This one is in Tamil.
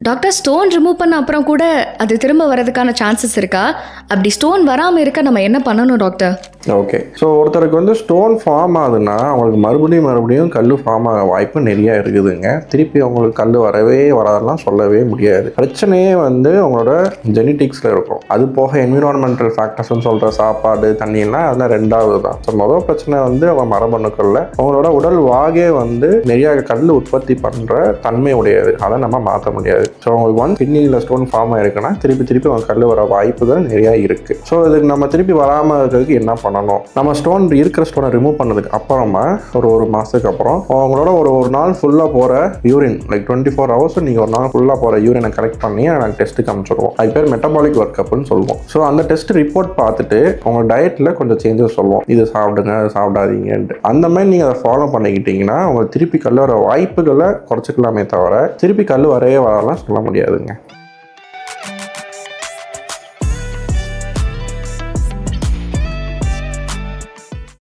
டாக்டர், ஸ்டோன் ரிமூவ் பண்ண அப்புறம் கூட அது திரும்ப வரதுக்கான சான்சஸ் இருக்கா? அப்படி ஸ்டோன் வராமல் இருக்க நம்ம என்ன பண்ணணும் டாக்டர்? ஓகே, ஸோ ஒருத்தருக்கு வந்து ஸ்டோன் ஃபார்ம் ஆகுதுன்னா அவங்களுக்கு மறுபடியும் கல் ஃபார்ம் ஆக வாய்ப்பு நிறைய இருக்குதுங்க. திருப்பி அவங்களுக்கு கல் வரவே வராதெல்லாம் சொல்லவே முடியாது. பிரச்சனையே வந்து அவங்களோட ஜெனட்டிக்ஸில் இருக்கும். அது போக என்விரான்மெண்டல் ஃபேக்டர்ஸ்னு சொல்கிற சாப்பாடு, தண்ணியெல்லாம் அதில் ரெண்டாவது தான். ஸோ மொதல் பிரச்சனை வந்து அவங்க மரபணுக்களில் அவங்களோட உடல் வாகே வந்து நிறைய கல் உற்பத்தி பண்ணுற தன்மை உடையது. அதை நம்ம மாற்ற முடியாது. ஸோ அவங்களுக்கு வந்து கிட்னியில் ஸ்டோன் ஃபார்ம் ஆகிருக்குன்னா திருப்பி அவங்க கல் வர வாய்ப்புகள் நிறையா இருக்குது. ஸோ இதுக்கு நம்ம திருப்பி வராமல் இருக்கிறதுக்கு என்ன பண்ணணும்? நம்ம இருக்கிற ஸ்டோனை ரிமூவ் பண்ணதுக்கு அப்புறமா ஒரு மாதத்துக்கு அப்புறம் அவங்களோட ஒரு நாள் ஃபுல்லாக போகிற யூரின், லைக் 24 hours நீங்கள் ஒரு நாள் ஃபுல்லாக போகிற யூரினை கலெக்ட் பண்ணி நாங்கள் டெஸ்ட்டுக்கு அனுப்பிச்சிடுவோம். அது பேர் மெட்டபாலிக் ஒர்க் அப்னு சொல்லுவோம். ஸோ அந்த டெஸ்ட் ரிப்போர்ட் பார்த்துட்டு அவங்க டயட்டில் கொஞ்சம் சேஞ்சஸ் சொல்லுவோம். இது சாப்பிடுங்க, அது சாப்பிடாதீங்கன்ட்டு. அந்த மாதிரி நீங்கள் அதை ஃபாலோ பண்ணிக்கிட்டீங்கன்னா உங்களுக்கு திருப்பி கல் வர வாய்ப்புகளை குறைச்சிக்கலாமே தவிர திருப்பி கல் வரவே வரலாம் சொல்ல முடியாதுங்க.